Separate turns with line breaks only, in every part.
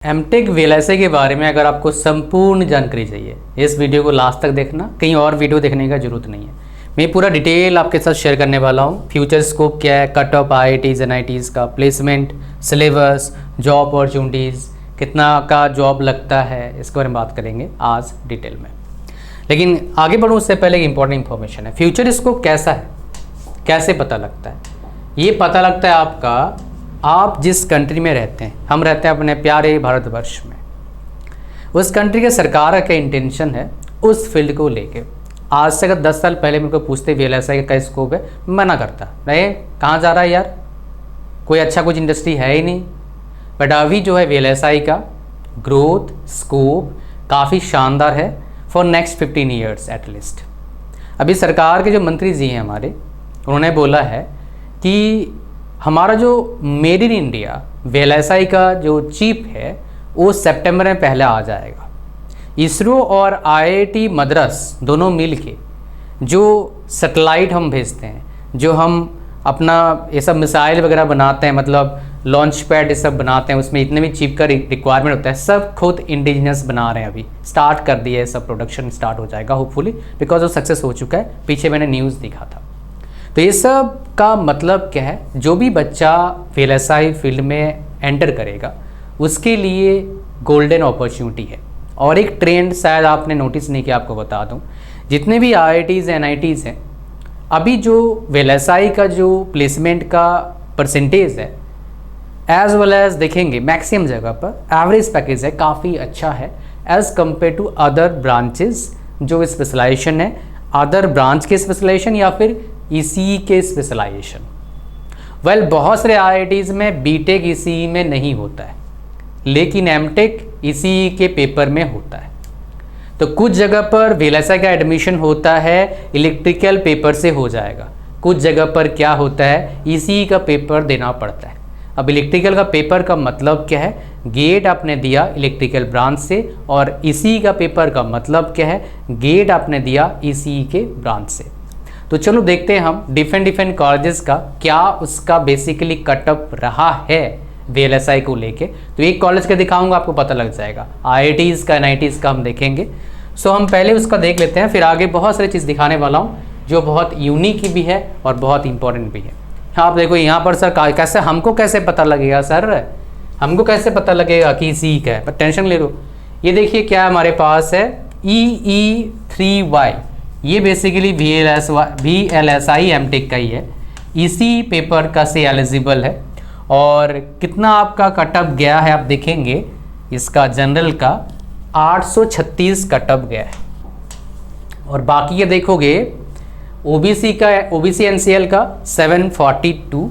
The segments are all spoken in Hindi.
एमटेक वीएलएसआई के बारे में अगर आपको संपूर्ण जानकारी चाहिए, इस वीडियो को लास्ट तक देखना, कहीं और वीडियो देखने का जरूरत नहीं है। मैं पूरा डिटेल आपके साथ शेयर करने वाला हूँ। फ्यूचर स्कोप क्या है, कट ऑफ आईआईटीज एनआईटीज का, प्लेसमेंट, सिलेबस, जॉब अपॉर्चुनिटीज़, कितना का जॉब लगता है, इसके बारे में बात करेंगे आज डिटेल में। लेकिन आगे बढ़ूँ उससे पहले एक इंपॉर्टेंट इन्फॉर्मेशन है। फ्यूचर स्कोप कैसा है, कैसे पता लगता है? ये पता लगता है आपका, आप जिस कंट्री में रहते हैं, हम रहते हैं अपने प्यारे भारतवर्ष में, उस कंट्री के सरकार का क्या इंटेंशन है उस फील्ड को लेके। आज से अगर 10 साल पहले मेरे को पूछते वीएलएसआई का स्कोप है, मना करता, नहीं कहाँ जा रहा है यार, कोई अच्छा कुछ इंडस्ट्री है ही नहीं। बट अभी जो है वीएलएसआई का ग्रोथ स्कोप काफ़ी शानदार है फॉर नेक्स्ट 15 ईयर्स एटलीस्ट। अभी सरकार के जो मंत्री जी हैं हमारे, उन्होंने बोला है कि हमारा जो मेड इन इंडिया वीएलएसआई का जो चिप है वो सितंबर में पहले आ जाएगा। इसरो और आईआईटी मद्रास दोनों मिल के जो सैटेलाइट हम भेजते हैं, जो हम अपना ये सब मिसाइल वगैरह बनाते हैं, मतलब लॉन्च पैड ये सब बनाते हैं, उसमें इतने भी चिप का रिक्वायरमेंट होता है, सब खुद इंडिजिनस बना रहे हैं। अभी स्टार्ट कर दिया है, सब प्रोडक्शन स्टार्ट हो जाएगा होपफुली, बिकॉज वो सक्सेस हो चुका है। पीछे मैंने न्यूज़ दिखा था। तो ये सब का मतलब क्या है, जो भी बच्चा वीएलएसआई फील्ड में एंटर करेगा उसके लिए गोल्डन अपॉर्चुनिटी है। और एक ट्रेंड शायद आपने नोटिस नहीं किया, आपको बता दूं, जितने भी आईआईटीज़ एनआईटीज़ हैं, अभी जो वीएलएसआई का जो प्लेसमेंट का परसेंटेज है, एज वेल एज देखेंगे मैक्सिमम जगह पर एवरेज पैकेज है, काफ़ी अच्छा है as compare to other branches जो स्पेशलाइजेशन है, अदर ब्रांच के स्पेशलाइजेशन या फिर ईसीई के स्पेशलाइजेशन। वेल बहुत सारे आईआईटीज़ में बीटेक ईसीई में नहीं होता है, लेकिन एमटेक ईसीई के पेपर में होता है। तो कुछ जगह पर वीएलएसआई का एडमिशन होता है इलेक्ट्रिकल पेपर से हो जाएगा, कुछ जगह पर क्या होता है ईसीई का पेपर देना पड़ता है। अब इलेक्ट्रिकल का पेपर का मतलब क्या है, गेट आपने दिया इलेक्ट्रिकल ब्रांच से, और ईसीई का पेपर का मतलब क्या है, गेट आपने दिया ईसीई के ब्रांच से। तो चलो देखते हैं हम डिफरेंट कॉलेजेस का क्या उसका बेसिकली कटअप रहा है वीएलएसआई को लेके। तो एक कॉलेज का दिखाऊंगा, आपको पता लग जाएगा। आईआईटीज़ का एनआईटीज़ का हम देखेंगे। सो हम पहले उसका देख लेते हैं, फिर आगे बहुत सारी चीज़ दिखाने वाला हूँ जो बहुत यूनिक भी है और बहुत इंपॉर्टेंट भी है। आप देखो यहाँ पर सर कैसे हमको कैसे पता लगेगा, सर हमको कैसे पता लगेगा कि ईसीई का है, पर टेंशन ले लो। ये देखिए क्या हमारे पास है, EE3Y, ये बेसिकली वीएलएसआई एमटेक का ही है, इसी पेपर का से एलिजिबल है। और कितना आपका कटअप गया है आप देखेंगे, इसका जनरल का 836 कटअप गया है। और बाकी ये देखोगे ओबीसी का, ओबीसी एनसीएल का 742,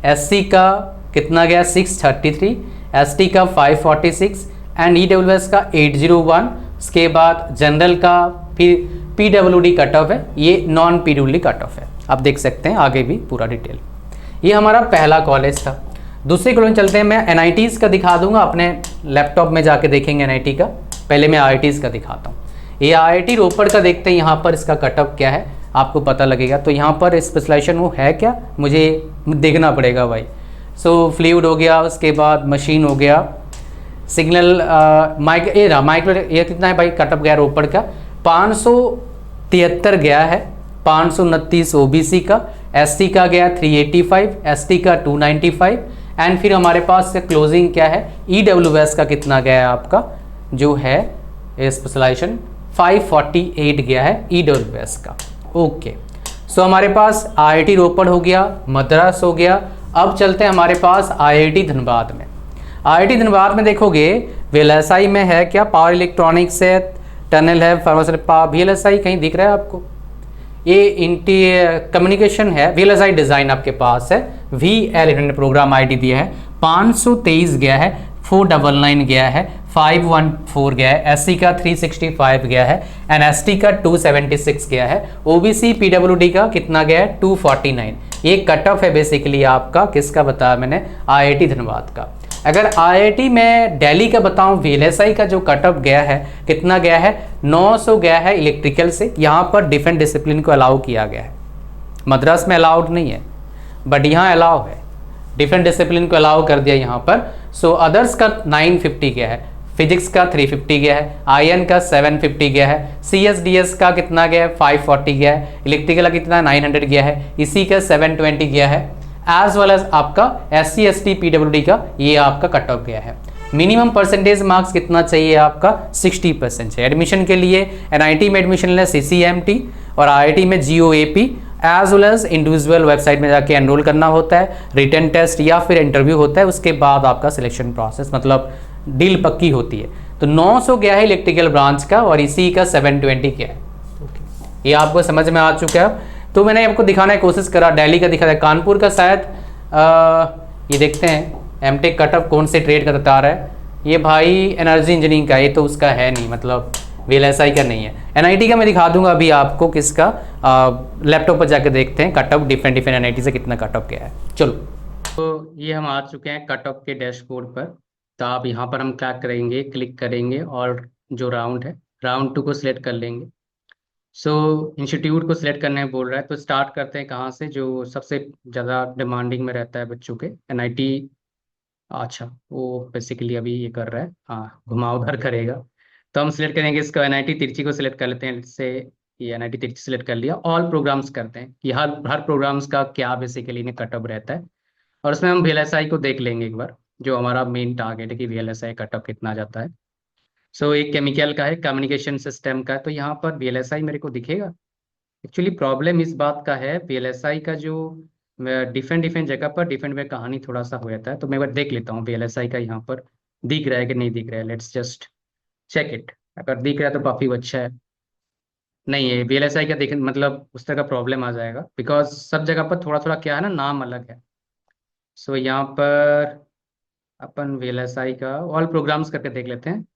एससी का कितना गया 633, एसटी का 546 एंड ईडब्ल्यूएस का 801। उसके बाद जनरल का फिर पीडब्ल्यूडी कट ऑफ है, ये नॉन पीडब्ल्यूडी कट ऑफ है। आप देख सकते हैं आगे भी पूरा डिटेल। ये हमारा पहला कॉलेज था। दूसरे कॉलेज चलते हैं, मैं एनआईटीज़ का दिखा दूंगा, अपने लैपटॉप में जाके देखेंगे एनआईटी का। पहले मैं आईआईटीज़ का दिखाता हूँ। ये आईआईटी रोपड़ का देखते हैं, यहाँ पर इसका कट ऑफ क्या है आपको पता लगेगा। तो यहाँ पर स्पेशलाइजेशन वो है क्या, मुझे देखना पड़ेगा भाई। सो फ्लूइड हो गया, उसके बाद मशीन हो गया, सिग्नल माइक्रो, ये कितना है भाई कट ऑफ गया रोपड़ का 573 गया है, 529 ओबीसी का, एससी का गया 385, एसटी का 295 एंड फिर हमारे पास क्लोजिंग क्या है, ईडब्ल्यूएस का कितना गया है आपका जो है स्पेशलाइजेशन 548 गया है ईडब्ल्यूएस का। ओके, सो हमारे पास आईआईटी रोपड़ हो गया, मद्रास हो गया। अब चलते हैं हमारे पास आईआईटी धनबाद में। आईआईटी धनबाद में देखोगे वीएलएसआई में है क्या, पावर इलेक्ट्रॉनिक्स है, टनल है, फार्मास्यूटिकल, वीएलएसआई कहीं दिख रहा है आपको? ये कम्युनिकेशन है, वीएलएसआई डिज़ाइन आपके पास है, VL प्रोग्राम आईडी दिया है, 523 गया है, 499 गया है, 514 गया है, एससी का 365 गया है एंड एसटी का 276 गया है, ओबीसी पीडब्ल्यूडी का कितना गया है 249। ये कट ऑफ है बेसिकली आपका, किसका बताया मैंने, आईआईटी धनबाद का। अगर आईआईटी में दिल्ली का बताऊं, वीएलएसआई का जो कट ऑफ गया है कितना गया है 900 गया है इलेक्ट्रिकल से। यहाँ पर डिफरेंट डिसिप्लिन को अलाउ किया गया है, मद्रास में अलाउड नहीं है बट यहाँ अलाउ है। डिफरेंट डिसिप्लिन को अलाउ कर दिया यहाँ पर। सो अदर्स का 950 गया है, फिजिक्स का 350 गया है, आईएन का 750 गया है, सीएसडीएस का कितना गया है 540 गया है, इलेक्ट्रिकल का कितना 900 गया है, इसी का 720 गया है, एज वेल एज आपका SC ST PWD का ये आपका कट ऑफ गया है। मिनिमम परसेंटेज मार्क्स कितना चाहिए आपका 60% है। एडमिशन के लिए NIT में एडमिशन लेना CCMT और IIT में GOAP as well as individual website में जाके एनरोल करना होता है, रिटन टेस्ट या फिर इंटरव्यू होता है, उसके बाद आपका सिलेक्शन प्रोसेस मतलब डील पक्की होती है। तो 900 गया है इलेक्ट्रिकल ब्रांच का और इसी का 720 क्या है। ये आपको समझ में आ चुका है। तो मैंने आपको दिखाने की कोशिश करा, दिल्ली का दिखा था, कानपुर का शायद ये देखते हैं एमटेक कटअप कौन से ट्रेड का बता रहा है। ये भाई एनर्जी इंजीनियरिंग का, ये तो उसका है नहीं, मतलब VLSI का नहीं है। NIT का मैं दिखा दूंगा अभी आपको किसका, लैपटॉप पर जाकर देखते हैं कटअप डिफरेंट NIT से कितना कटअप गया है। चलो, तो ये हम आ चुके हैं कटअप के डैशबोर्ड पर। तो आप यहाँ पर हम क्या करेंगे, क्लिक करेंगे और जो राउंड है राउंड 2 को सिलेक्ट कर लेंगे। सो इंस्टीट्यूट को सिलेक्ट करने बोल रहा है, तो स्टार्ट करते हैं कहाँ से, जो सबसे ज़्यादा डिमांडिंग में रहता है बच्चों के, NIT। अच्छा, वो बेसिकली अभी ये कर रहा है, हाँ घुमावदार करेगा। तो हम सिलेक्ट करेंगे इसका, NIT तिरछी को सिलेक्ट कर लेते हैं। इससे ये NIT तिरछी सिलेक्ट कर लिया, ऑल प्रोग्राम्स करते हैं कि हर प्रोग्राम्स का क्या बेसिकली इन्हें कटअप रहता है, और उसमें हम VLSI को देख लेंगे एक बार, जो हमारा मेन टारगेट है कि VLSI कटअप कितना जाता है। सो एक केमिकल का है, कम्युनिकेशन सिस्टम का है, तो यहाँ पर VLSI मेरे को दिखेगा। एक्चुअली प्रॉब्लम इस बात का है, VLSI का जो डिफरेंट डिफरेंट जगह पर डिफरेंट में कहानी थोड़ा सा हो जाता है। तो मैं एक बार देख लेता हूँ VLSI का यहाँ पर दिख रहा है कि नहीं दिख रहा है। Let's just check it. अगर दिख रहा है तो काफ़ी अच्छा है, नहीं है VLSI का देख मतलब उस तरह का प्रॉब्लम आ जाएगा, बिकॉज सब जगह पर थोड़ा थोड़ा क्या है ना, नाम अलग है। सो यहाँ पर अपन VLSI का ऑल प्रोग्राम्स करके देख लेते हैं।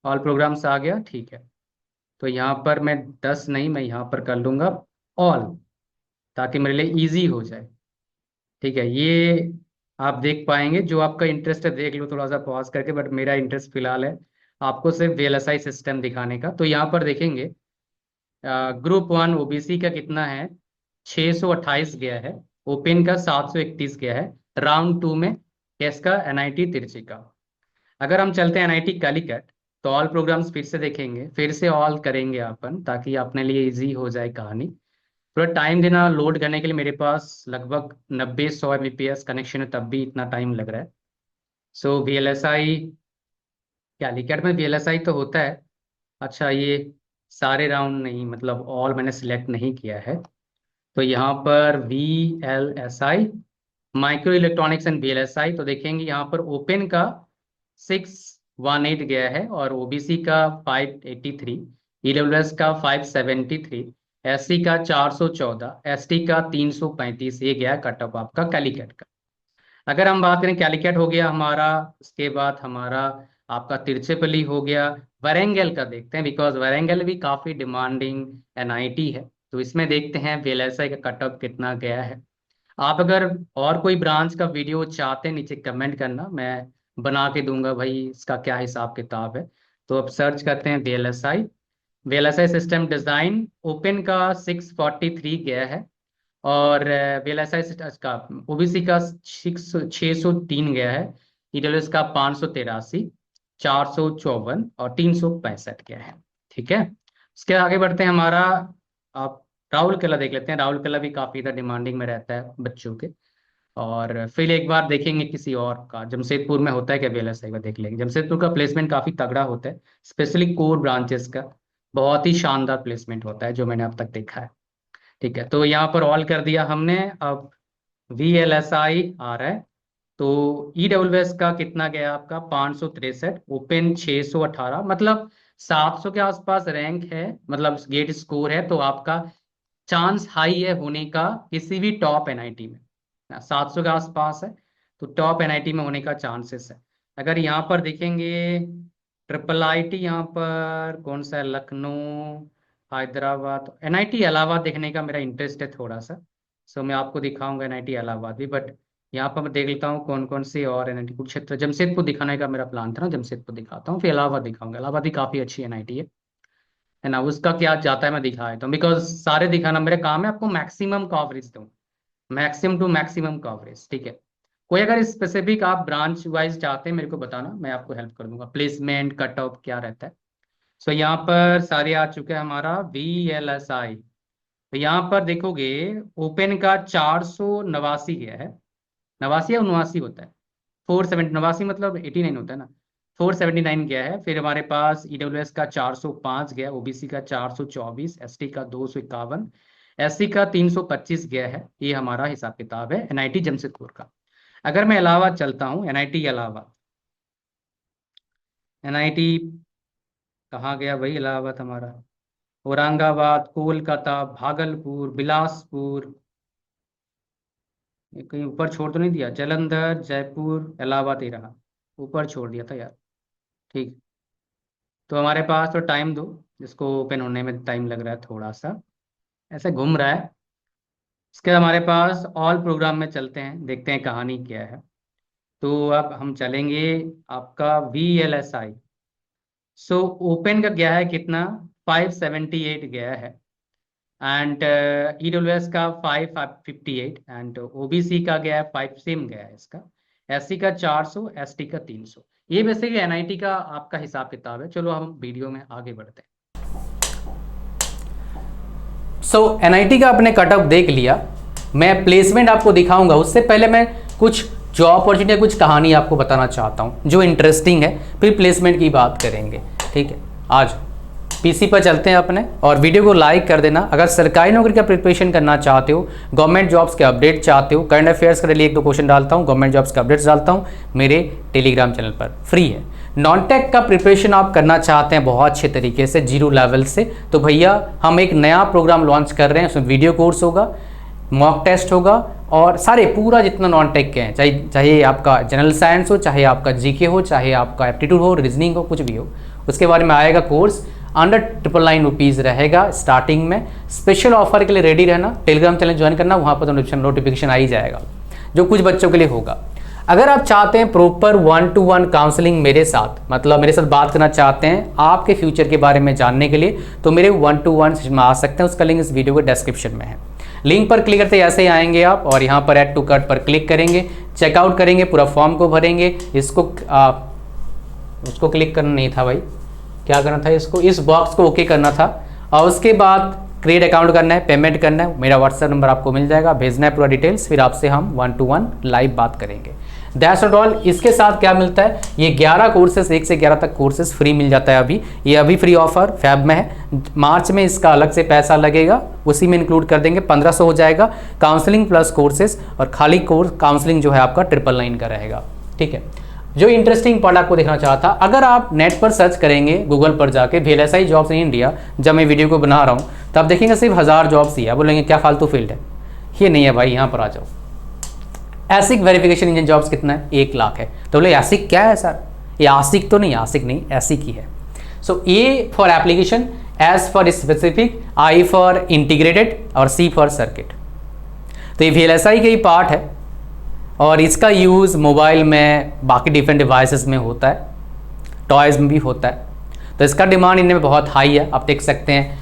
ऑल प्रोग्राम्स आ गया, ठीक है। तो यहाँ पर मैं 10 नहीं, मैं यहाँ पर कर लूँगा ऑल, ताकि मेरे लिए इजी हो जाए। ठीक है, ये आप देख पाएंगे, जो आपका इंटरेस्ट है देख लो थोड़ा सा पॉज करके, बट मेरा इंटरेस्ट फिलहाल है आपको सिर्फ VLSI सिस्टम दिखाने का। तो यहाँ पर देखेंगे ग्रुप 1 OBC का कितना है, 628 गया है, ओपन का 731 गया है, राउंड 2 में इसका NIT तिरछी का। अगर हम चलते हैं NIT कालीकट, तो ऑल प्रोग्राम्स फिर से देखेंगे, फिर से ऑल करेंगे अपन, ताकि अपने लिए इजी हो जाए कहानी। थोड़ा टाइम देना लोड करने के लिए, मेरे पास लगभग 90-100 Mbps कनेक्शन है, तब भी इतना टाइम लग रहा है। सो VLSI कालीकट में VLSI तो होता है। अच्छा, ये सारे राउंड नहीं, मतलब ऑल मैंने सिलेक्ट नहीं किया है। तो यहाँ पर VLSI micro electronics and VLSI, तो देखेंगे यहाँ पर ओपन का 618 गया है, और OBC का 583, EWS का 573, SC का 414, ST का 335, ये गया कटअप आपका कैलिकट का। अगर हम बात करें, कैलिकट हो गया हमारा, उसके बाद हमारा आपका तिरुचिरापल्ली हो गया। वारंगल का देखते हैं, बिकॉज वारंगल भी काफ़ी डिमांडिंग NIT है। तो इसमें देखते हैं VLSI का कटअप कितना गया है। आप अगर और कोई ब्रांच का वीडियो चाहते हैं, नीचे कमेंट करना, मैं बना के दूंगा भाई इसका क्या हिसाब किताब है। तो अब सर्च करते हैं VLSI सिस्टम डिज़ाइन, ओपन का 643 गया है, और VLSI का OBC का 603 गया है, EWS का 583, 454 और 365 गया है। ठीक है, उसके आगे बढ़ते हैं। हमारा आप राहुल केला देख लेते हैं। राहुल केला भी काफ़ी इधर डिमांडिंग में रहता है बच्चों के। और फिर एक बार देखेंगे किसी और का, जमशेदपुर में होता है क्या VLSI का, देख लेंगे। जमशेदपुर का प्लेसमेंट काफ़ी तगड़ा होता है, स्पेशली कोर ब्रांचेस का बहुत ही शानदार प्लेसमेंट होता है, जो मैंने अब तक देखा है। ठीक है, तो यहाँ पर ऑल कर दिया हमने। अब VLSI आ रहा है, तो EWS का कितना गया आपका 563, ओपन 618, मतलब 700 के आसपास रैंक है, मतलब गेट स्कोर है। तो आपका चांस हाई है होने का किसी भी टॉप NIT में, 700 के आसपास है, तो टॉप NIT में होने का चांसेस है। अगर यहाँ पर देखेंगे IIIT, यहाँ पर कौन सा है, लखनऊ, हैदराबाद, NIT इलाहाबाद देखने का मेरा इंटरेस्ट है थोड़ा सा। सो मैं आपको दिखाऊंगा NIT इलाहाबाद भी, बट यहाँ पर मैं देख लेता हूँ कौन कौन सी और NIT कुरुक्षेत्र, जमशेदपुर दिखाने का मेरा प्लान था ना, जमशेदपुर दिखाता हूँ, फिर इलाहाबाद दिखाऊंगा। इलाहाबाद भी काफ़ी अच्छी NIT है ना। उसका क्या जाता है मैं दिखा देता हूँ, बिकॉज सारे दिखाना मेरा काम है, आपको मैक्सिमम कवरेज दूँ, मैक्सिमम टू मैक्सिमम कवरेज। ठीक है, कोई अगर स्पेसिफिक आप ब्रांच वाइज चाहते हैं मेरे को बताना, मैं आपको हेल्प कर दूंगा। प्लेसमेंट कट ऑफ क्या रहता है। सो यहाँ पर सारे आ चुके हैं हमारा VLSI। तो यहाँ पर देखोगे ओपन का 489 गया है, 89 या 79 होता है, 479 मतलब 89 होता है ना, 479 गया है। फिर हमारे पास EWS का 405 गया, OBC का 424, ST का 251, SC का 325 गया है। ये हमारा हिसाब किताब है NIT जमशेदपुर का। अगर मैं इलाहाबाद चलता हूँ, NIT इलाहाबाद, NIT कहाँ गया, वही इलाहाबाद हमारा, औरंगाबाद, कोलकाता, भागलपुर, बिलासपुर, ये कहीं ऊपर छोड़ तो नहीं दिया, जालंधर, जयपुर, इलाहाबाद ही रहा, ऊपर छोड़ दिया था यार। ठीक, तो हमारे पास तो टाइम दो, जिसको ओपन होने में टाइम लग रहा है थोड़ा सा, ऐसे घूम रहा है। इसके हमारे पास ऑल प्रोग्राम में चलते हैं, देखते हैं कहानी क्या है। तो अब हम चलेंगे आपका VLSI। सो ओपन का गया है कितना, 578 गया है, एंड EWS का 558, एंड OBC का गया है 5 सेम गया है इसका, SC का 400, ST का 300। ये बेसिकली NIT का आपका हिसाब किताब है। चलो हम वीडियो में आगे बढ़ते हैं। सो NIT का आपने कट ऑफ देख लिया, मैं प्लेसमेंट आपको दिखाऊंगा। उससे पहले मैं कुछ जॉब अपॉर्चुनिटी, कुछ कहानी आपको बताना चाहता हूं जो इंटरेस्टिंग है, फिर प्लेसमेंट की बात करेंगे। ठीक है, आज PC पर चलते हैं अपने, और वीडियो को लाइक कर देना। अगर सरकारी नौकरी का प्रिपरेशन करना चाहते हो, गवर्नमेंट जॉब्स के अपडेट चाहते हो, करंट अफेयर्स के लिए 1-2 क्वेश्चन डालता हूँ, गवर्नमेंट जॉब्स के अपडेट्स डालता हूँ मेरे टेलीग्राम चैनल पर, फ्री है। नॉन टेक का प्रिपरेशन आप करना चाहते हैं बहुत अच्छे तरीके से, 0 लेवल से, तो भैया हम एक नया प्रोग्राम लॉन्च कर रहे हैं। उसमें वीडियो कोर्स होगा, मॉक टेस्ट होगा, और सारे पूरा जितना नॉन टेक के हैं, चाहे आपका जनरल साइंस हो, चाहे आपका GK हो, चाहे आपका एप्टीट्यूड हो, रीजनिंग हो, कुछ भी हो, उसके बारे में आएगा कोर्स। अंडर 999 रुपीज़ रहेगा स्टार्टिंग में। स्पेशल ऑफर के लिए रेडी रहना, टेलीग्राम चैनल ज्वाइन करना, वहाँ पर नोटिफिकेशन आ ही जाएगा, जो कुछ बच्चों के लिए होगा। अगर आप चाहते हैं प्रॉपर 1-to-1 काउंसलिंग मेरे साथ, मतलब मेरे साथ बात करना चाहते हैं आपके फ्यूचर के बारे में जानने के लिए, तो मेरे 1-to-1 सेशन में आ सकते हैं। उसका लिंक इस वीडियो के डिस्क्रिप्शन में है। लिंक पर क्लिक करते ऐसे ही आएंगे आप, और यहाँ पर ऐड टू कार्ट पर क्लिक करेंगे, चेकआउट करेंगे, पूरा फॉर्म को भरेंगे। उसको क्लिक करना नहीं था भाई, क्या करना था, इसको, इस बॉक्स को ओके करना था, और उसके बाद क्रिएट अकाउंट करना है, पेमेंट करना है। मेरा व्हाट्सएप नंबर आपको मिल जाएगा, भेजना है पूरा डिटेल्स, फिर आपसे हम 1-to-1 लाइव बात करेंगे। That's not all. इसके साथ क्या मिलता है, ये 11 कोर्सेस, 1 से 11 तक कोर्सेस फ्री मिल जाता है अभी। ये अभी फ्री ऑफर फैब में है, मार्च में इसका अलग से पैसा लगेगा, उसी में इंक्लूड कर देंगे, 1500 हो जाएगा। काउंसलिंग प्लस कोर्सेस, और खाली कोर्स काउंसलिंग जो है आपका 999 का रहेगा। ठीक है, जो इंटरेस्टिंग पार्ट आपको देखना चाहता, अगर आप नेट पर सर्च करेंगे गूगल पर जाके VLSI जॉब्स इन इंडिया, जब मैं वीडियो को बना रहा हूँ तब देखेंगे सिर्फ 1000 जॉब्स ही है। बोलेंगे क्या फालतू फील्ड है, ये नहीं है भाई, यहाँ पर आ जाओ। ASIC वेरिफिकेशन इंजन जॉब्स कितना है, 1 लाख है। तो बोले ASIC क्या है सर, ये ASIC तो नहीं, ASIC नहीं, ASIC ही है। सो A for application, S for specific, I for integrated, और C फॉर सर्किट। तो ये VLSI का ही पार्ट है, और इसका यूज़ मोबाइल में, बाकी डिफरेंट डिवाइसेस में होता है, टॉयज़ में भी होता है। तो इसका डिमांड इनमें बहुत हाई है। आप देख सकते हैं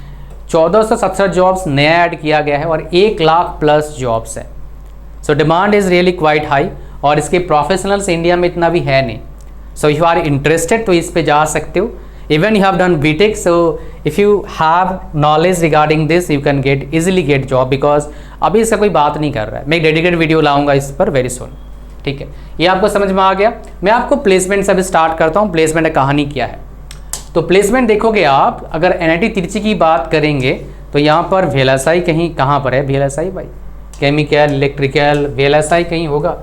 1417 जॉब्स नया ऐड किया गया है, और 1 लाख प्लस जॉब्स है। So demand is really quite high, और इसके प्रोफेशनल्स इंडिया में इतना भी है नहीं। So if you are interested तो इस पे जा सकते हो। Even you have done BTech, so if you have knowledge regarding this you can get easily get job, because अभी इसका कोई बात नहीं कर रहा है। मैं एक डेडिकेटेड वीडियो लाऊंगा इस पर वेरी सुन। ठीक है, ये आपको समझ में आ गया। मैं आपको प्लेसमेंट से अभी स्टार्ट करता हूँ। प्लेसमेंट की कहानी क्या है, तो प्लेसमेंट देखोगे आप, अगर NIT तिरछी की बात करेंगे तो यहाँ पर VLSI कहीं, कहाँ पर है VLSI भाई, केमिकल, इलेक्ट्रिकल, VLSI कहीं होगा,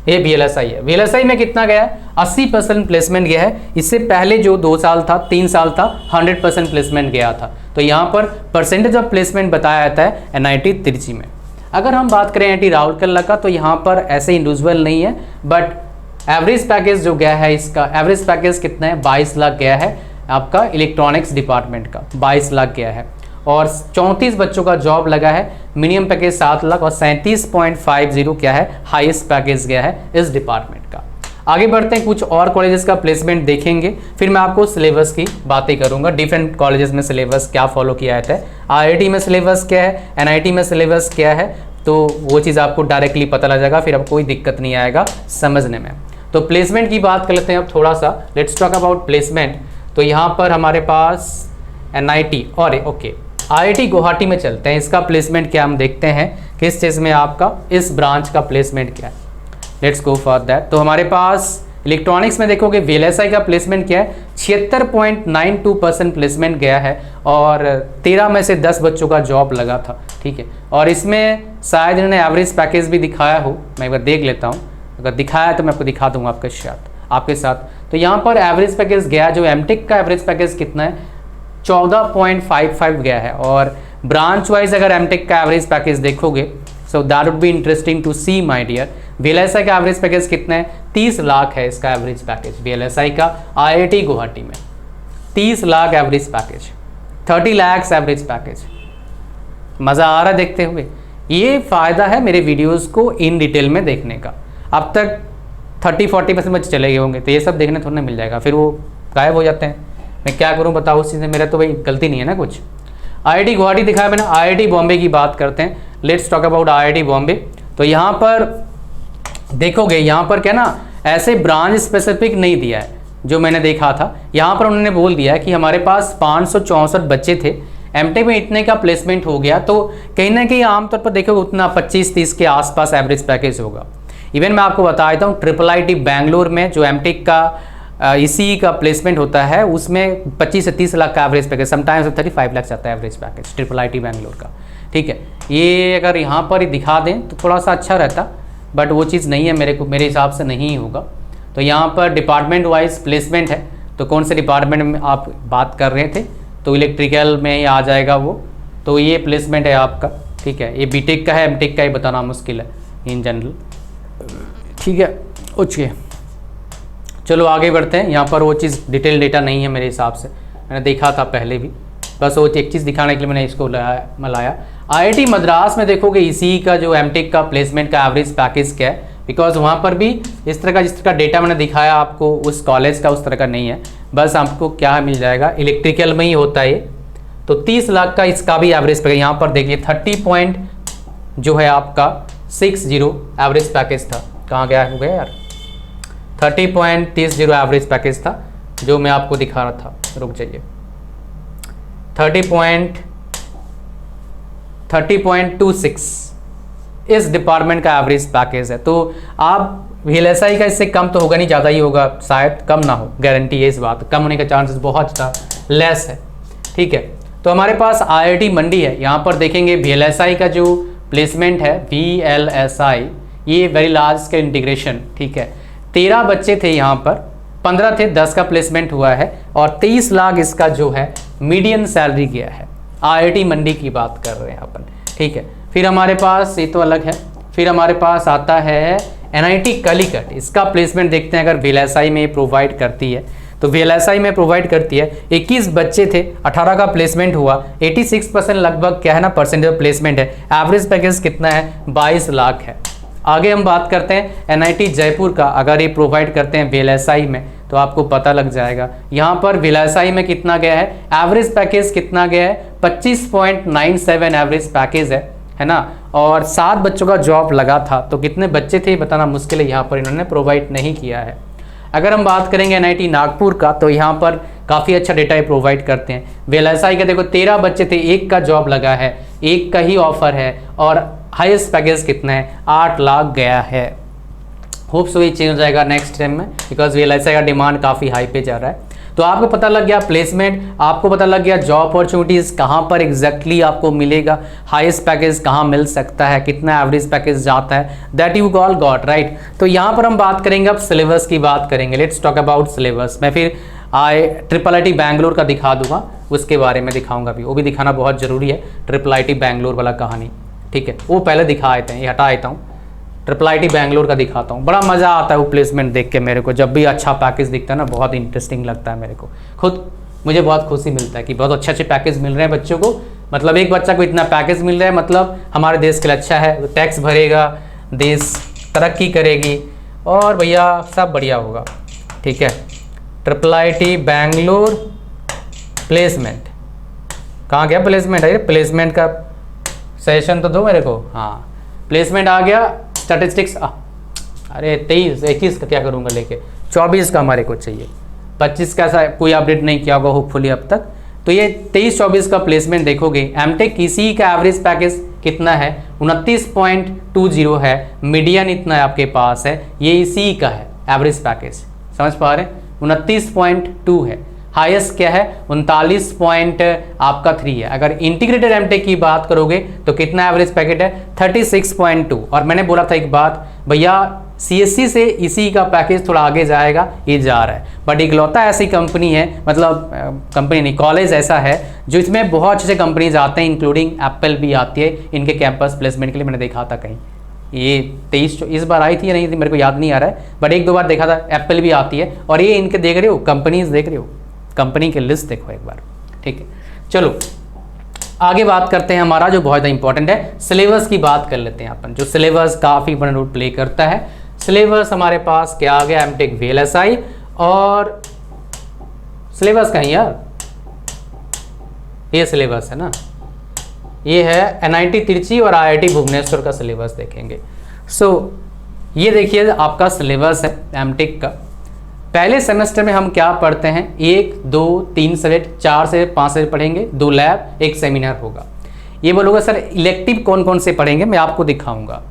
ये VLSI है। VLSI में कितना गया है, 80% प्लेसमेंट गया है। इससे पहले जो 2 साल था, 3 साल था, 100% प्लेसमेंट गया था। तो यहाँ पर परसेंटेज ऑफ प्लेसमेंट बताया जाता है NIT तिरछी में। अगर हम बात करें NIT राउरकेला का, तो यहाँ पर ऐसे इंडिविजुअल नहीं है, बट एवरेज पैकेज जो गया है, इसका एवरेज पैकेज कितना है, 22 लाख गया है। आपका इलेक्ट्रॉनिक्स डिपार्टमेंट का 22 लाख गया है, और 34 बच्चों का जॉब लगा है। मिनिमम पैकेज 7 लाख, और 37.50 क्या है, हाईएस्ट पैकेज गया है इस डिपार्टमेंट का। आगे बढ़ते हैं, कुछ और कॉलेजेस का प्लेसमेंट देखेंगे, फिर मैं आपको सिलेबस की बातें करूंगा। डिफरेंट कॉलेजेस में सिलेबस क्या फॉलो किया जाता है, IIT में सिलेबस क्या है, NIT में सिलेबस क्या है, तो वो चीज़ आपको डायरेक्टली पता लग जाएगा, फिर अब कोई दिक्कत नहीं आएगा समझने में। तो प्लेसमेंट की बात कर लेते हैं अब थोड़ा सा, लेट्स टॉक अबाउट प्लेसमेंट। तो यहाँ पर हमारे पास NIT और ओके IIT गुवाहाटी में चलते हैं। इसका प्लेसमेंट क्या हम देखते हैं, किस चीज़ में आपका इस ब्रांच का प्लेसमेंट क्या है। Let's go for that. तो हमारे पास इलेक्ट्रॉनिक्स में देखोगे VLSI का प्लेसमेंट क्या है, 76.92% प्लेसमेंट गया है और 13 में से 10 बच्चों का जॉब लगा था, ठीक है। और इसमें शायद इन्होंने एवरेज पैकेज भी दिखाया हो, मैं एक बार देख लेता हूँ, अगर दिखाया तो मैं आपको दिखा दूंगा आपके साथ। तो यहाँ पर एवरेज पैकेज गया, जो MTech का एवरेज पैकेज कितना है 14.55 गया है। और ब्रांच वाइज अगर MTech का एवरेज पैकेज देखोगे, so that would be interesting to see my dear. VLSI का एवरेज पैकेज कितना है, 30 लाख है इसका एवरेज पैकेज VLSI का IIT गुवाहाटी में। 30 lakh average package, 30 lakh average package. मज़ा आ रहा है देखते हुए। ये फ़ायदा है मेरे वीडियोस को इन डिटेल में देखने का। अब तक 30-40% बच्चे चले गए होंगे, तो ये सब देखने थोड़ा ना मिल जाएगा, फिर वो गायब हो जाते हैं। मैं क्या करूं बताओ उस चीज़ में, मेरा तो भाई गलती नहीं है ना कुछ। IIT गुवाहाटी दिखाया मैंने, IIT बॉम्बे की बात करते हैं। Let's talk about IIT Bombay. तो यहाँ पर देखोगे, यहाँ पर क्या ना ऐसे ब्रांच स्पेसिफिक नहीं दिया है जो मैंने देखा था। यहाँ पर उन्होंने बोल दिया कि हमारे पास 564 बच्चे थे, MTech में इतने का प्लेसमेंट हो गया। तो कहीं ना कहीं आमतौर पर देखोगे उतना 25-30 के आसपास एवरेज पैकेज होगा। इवन मैं आपको बता देता हूँ, IIIT बैंगलोर में जो MTech का इसी का प्लेसमेंट होता है, उसमें 25 से 30 लाख का एवरेज पैकेज, समटाइम्स 35 लाख आता है एवरेज पैकेज IIIT बैंगलोर का, ठीक है। ये अगर यहाँ पर ही दिखा दें तो थोड़ा सा अच्छा रहता, बट वो चीज़ नहीं है, मेरे हिसाब से नहीं होगा। तो यहाँ पर डिपार्टमेंट वाइज प्लेसमेंट है। तो कौन से डिपार्टमेंट में आप बात कर रहे थे, तो इलेक्ट्रिकल में ही आ जाएगा वो। तो ये प्लेसमेंट है आपका, ठीक है। ये BTech का है, MTech का ही बताना मुश्किल है इन जनरल, ठीक है। ओके चलो आगे बढ़ते हैं। यहाँ पर वो चीज़ डिटेल डेटा नहीं है मेरे हिसाब से, मैंने देखा था पहले भी, बस वो एक चीज़ दिखाने के लिए मैंने इसको लाया। IIT मद्रास में देखोगे इसी का जो MTech का प्लेसमेंट का एवरेज पैकेज क्या है, बिकॉज वहाँ पर भी इस तरह का जिस तरह का डेटा मैंने दिखाया आपको उस कॉलेज का उस तरह का नहीं है। बस आपको क्या मिल जाएगा, इलेक्ट्रिकल में ही होता है। तो 30 लाख का इसका भी एवरेज पैकेज यहाँ पर देखिए 30 जो है आपका 60 एवरेज पैकेज था। कहाँ गया हो गया यार, 30.30 एवरेज पैकेज था जो मैं आपको दिखा रहा था, रुक जाइए। 30.26 इस डिपार्टमेंट का एवरेज पैकेज है। तो आप VLSI का इससे कम तो होगा नहीं, ज़्यादा ही होगा, शायद कम ना हो, गारंटी है इस बात, कम होने का चांसेस बहुत ज़्यादा लेस है, ठीक है। तो हमारे पास IIT मंडी है। यहाँ पर देखेंगे VLSI का जो प्लेसमेंट है VLSI, ये वेरी लार्ज स्केल इंटीग्रेशन, ठीक है। 13 बच्चे थे यहाँ पर, 15 थे, 10 का प्लेसमेंट हुआ है और 23 लाख इसका जो है मीडियन सैलरी गया है। IIT मंडी की बात कर रहे हैं अपन, ठीक है। फिर हमारे पास ये तो अलग है, फिर हमारे पास आता है NIT कलिकट। इसका प्लेसमेंट देखते हैं, अगर VLSI में प्रोवाइड करती है तो VLSI में प्रोवाइड करती है। 21 बच्चे थे, 18 का प्लेसमेंट हुआ, 86% लगभग क्या है ना परसेंटेज प्लेसमेंट है। एवरेज पैकेज कितना है, 22 लाख है। आगे हम बात करते हैं NIT जयपुर का, अगर ये प्रोवाइड करते हैं VLSI में तो आपको पता लग जाएगा। यहाँ पर VLSI में कितना गया है, एवरेज पैकेज कितना गया है, 25.97 एवरेज पैकेज है ना। और 7 बच्चों का जॉब लगा था। तो कितने बच्चे थे बताना मुश्किल है, यहाँ पर इन्होंने प्रोवाइड नहीं किया है। अगर हम बात करेंगे NIT नागपुर का, तो यहाँ पर काफ़ी अच्छा डेटा ये प्रोवाइड करते हैं। VLSI का देखो 13 बच्चे थे, एक का जॉब लगा है, एक का ही ऑफर है और हाईएस्ट पैकेज कितना है, 8 लाख गया है। होप सो ये चेंज हो जाएगा नेक्स्ट टाइम में, बिकॉज VLSI का डिमांड काफ़ी हाई पे जा रहा है। तो आपको पता लग गया प्लेसमेंट, आपको पता लग गया जॉब अपॉर्चुनिटीज़ कहाँ पर एग्जैक्टली आपको मिलेगा, हाईएस्ट पैकेज कहाँ मिल सकता है, कितना एवरेज पैकेज जाता है, that you all got right. तो यहाँ पर हम बात करेंगे, अब सिलेबस की बात करेंगे। Let's talk about syllabus. मैं फिर IIT बैंगलोर का दिखा दूंगा, उसके बारे में दिखाऊंगा भी, वो भी दिखाना बहुत ज़रूरी है। IIT बैंगलोर वाला कहानी, ठीक है, वो पहले दिखा देते हैं, ये हटा देता हूँ। IIT बैंगलोर का दिखाता हूँ, बड़ा मज़ा आता है वो प्लेसमेंट देख के मेरे को। जब भी अच्छा पैकेज दिखता है ना, बहुत इंटरेस्टिंग लगता है मेरे को, खुद मुझे बहुत खुशी मिलता है कि बहुत अच्छे अच्छे पैकेज मिल रहे हैं बच्चों को। मतलब एक बच्चा को इतना पैकेज मिल रहा है, मतलब हमारे देश के लिए अच्छा है, टैक्स भरेगा, देश तरक्की करेगी और भैया सब बढ़िया होगा, ठीक है। IIT बैंगलोर प्लेसमेंट, कहाँ गया प्लेसमेंट है, प्लेसमेंट का सेशन तो दो मेरे को। हाँ प्लेसमेंट आ गया, स्टैटिस्टिक्स अरे 23 21 का क्या करूँगा लेके, 24 का हमारे को चाहिए, 25 का ऐसा कोई अपडेट नहीं किया होगा होपफुली अब तक। तो ये 23-24 का प्लेसमेंट देखोगे, एमटेक इसी का एवरेज पैकेज कितना है, 29.20 है, मीडियन इतना है आपके पास है, ये इसी का है एवरेज पैकेज, समझ पा रहे हैं, 29.2 है। हाईएस्ट क्या है, 39.3 है। अगर इंटीग्रेटेड एमटेक की बात करोगे तो कितना एवरेज पैकेट है, 36.2। और मैंने बोला था एक बात भैया, सीएससी से इसी का पैकेज थोड़ा आगे जाएगा, ये जा रहा है, बट इकलौता ऐसी कंपनी है, मतलब कंपनी नहीं, कॉलेज ऐसा है जो इसमें बहुत अच्छे कंपनीज आते हैं, इंक्लूडिंग एप्पल भी आती है इनके कैंपस प्लेसमेंट के लिए। मैंने देखा था कहीं, ये 23 इस बार आई थी या नहीं थी मेरे को याद नहीं आ रहा है, बट 1-2 बार देखा था, एप्पल भी आती है। और ये इनके देख रहे हो कंपनीज, देख रहे हो कंपनी की लिस्ट देखो एक बार, ठीक है। चलो आगे बात करते हैं, हमारा जो बहुत ज़्यादा इंपॉर्टेंट है, सिलेबस की बात कर लेते हैं अपन, जो सिलेबस काफ़ी बड़ा रोल प्ले करता है। सिलेबस हमारे पास क्या आ गया, एमटेक वीएलएसआई, और सिलेबस कहीं यार, ये सिलेबस है ना, ये है एनआईटी तिरची और आईआईटी भुवनेश्वर का सिलेबस देखेंगे। ये देखिए आपका सिलेबस है एमटेक का। पहले सेमेस्टर में हम क्या पढ़ते हैं, 1, 2, 3 सब्जेक्ट, 4 से 5 सब्जेक्ट पढ़ेंगे, 2 लैब, 1 सेमिनार होगा। ये बोलोगे सर इलेक्टिव कौन कौन से पढ़ेंगे, मैं आपको दिखाऊंगा।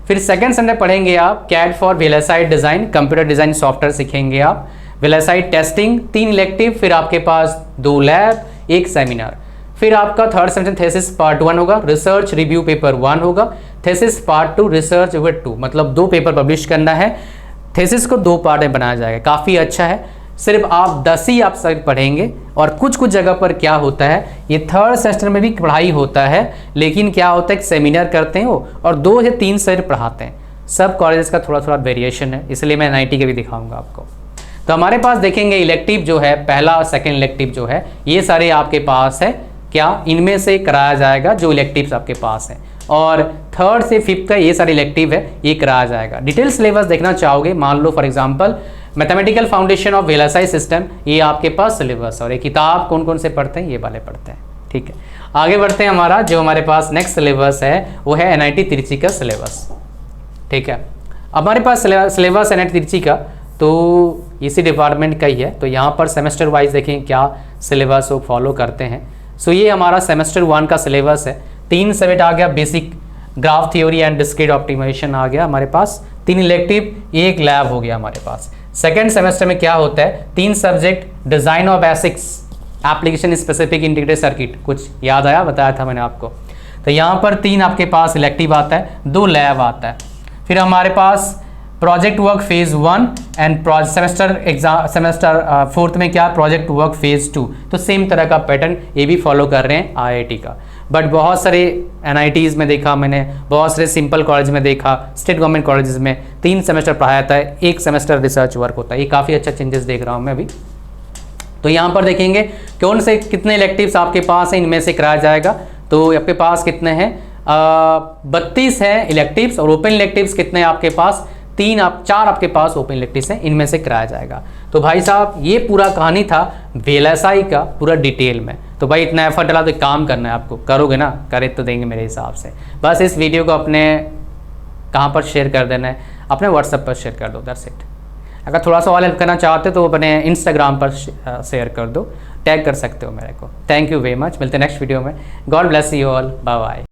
फिर सेकंड सेमेस्टर पढ़ेंगे आप CAD for VLSI design, computer design software सीखेंगे आप, वीएलएसआई टेस्टिंग, 3 इलेक्टिव, फिर आपके पास 2 लैब, 1 सेमिनार। फिर आपका थर्ड सेमेस्टर थेसिस पार्ट 1 होगा, रिसर्च रिव्यू पेपर 1 होगा, थेसिस पार्ट 2, रिसर्च पेपर 2, मतलब 2 पेपर पब्लिश करना है। थेसिस को 2 पार्ट में बनाया जाएगा, काफ़ी अच्छा है। सिर्फ आप 10 ही आप सब पढ़ेंगे, और कुछ कुछ जगह पर क्या होता है, ये थर्ड सेमेस्टर में भी पढ़ाई होता है, लेकिन क्या होता है एक सेमिनार करते हैं वो, और 2 से 3 सब्जेक्ट पढ़ाते हैं। सब कॉलेजेस का थोड़ा थोड़ा वेरिएशन है, इसलिए मैं एनआईटी के भी दिखाऊंगा आपको। तो हमारे पास देखेंगे इलेक्टिव जो है, पहला और सेकेंड इलेक्टिव जो है, ये सारे आपके पास है, क्या इनमें से कराया जाएगा जो इलेक्टिव्स आपके पास हैं, और थर्ड से फिफ्थ का ये सारे इलेक्टिव है, ये कराया जाएगा। डिटेल सिलेबस देखना चाहोगे, मान लो for example mathematical foundation of VLSI system, ये आपके पास सिलेबस, और ये किताब कौन कौन से पढ़ते हैं, ये वाले पढ़ते हैं, ठीक है। आगे बढ़ते हैं, हमारा जो हमारे पास नेक्स्ट सिलेबस है वो है एनआईटी तिरची का सिलेबस, ठीक है। हमारे पास सिलेबस एनआईटी तिरची का तो इसी डिपार्टमेंट का ही है, तो यहाँ पर सेमेस्टर वाइज देखें क्या सिलेबस वो फॉलो करते हैं। ये हमारा सेमेस्टर 1 का सिलेबस है, 3 सब्जेक्ट आ गया, basic graph theory and discrete optimisation आ गया हमारे पास, 3 इलेक्टिव, 1 लैब हो गया हमारे पास। सेकेंड सेमेस्टर में क्या होता है, 3 subject, design of basics, application specific integrated circuit, कुछ याद आया, बताया था मैंने आपको। तो यहाँ पर 3 आपके पास इलेक्टिव आता है, 2 लैब आता है। फिर हमारे पास project work phase 1 end semester 4th में क्या, प्रोजेक्ट वर्क फेज 2। तो सेम तरह का पैटर्न ये भी फॉलो कर रहे हैं आईआईटी का। बट बहुत सारे एनआईटीज़ में देखा मैंने, बहुत सारे सिंपल कॉलेज में देखा, स्टेट गवर्नमेंट कॉलेजेस में 3 सेमेस्टर पढ़ाया जाता है, 1 सेमेस्टर रिसर्च वर्क होता है। ये काफ़ी अच्छा चेंजेस देख रहा हूँ मैं अभी। तो यहाँ पर देखेंगे कौन से कितने इलेक्टिव्स आपके पास हैं, इनमें से कराया जाएगा। तो आपके पास कितने हैं, 32 हैं इलेक्टिव्स, और ओपन इलेक्टिव्स कितने हैं आपके पास, 4 आपके पास ओपन इलेक्टिव्स हैं, इनमें से कराया जाएगा। तो भाई साहब ये पूरा कहानी था वीएलएसआई का पूरा डिटेल में। तो भाई इतना एफर्ट डाला तो काम करना है आपको, करोगे ना, करे तो देंगे मेरे हिसाब से। बस इस वीडियो को अपने कहाँ पर शेयर कर देना है, अपने व्हाट्सएप पर शेयर कर दो, दैट्स इट। अगर थोड़ा सा और हेल्प करना चाहते हो तो अपने इंस्टाग्राम पर शेयर कर दो, टैग कर सकते हो मेरे को। थैंक यू वेरी मच, मिलते हैं नेक्स्ट वीडियो में। God bless you all, bye bye.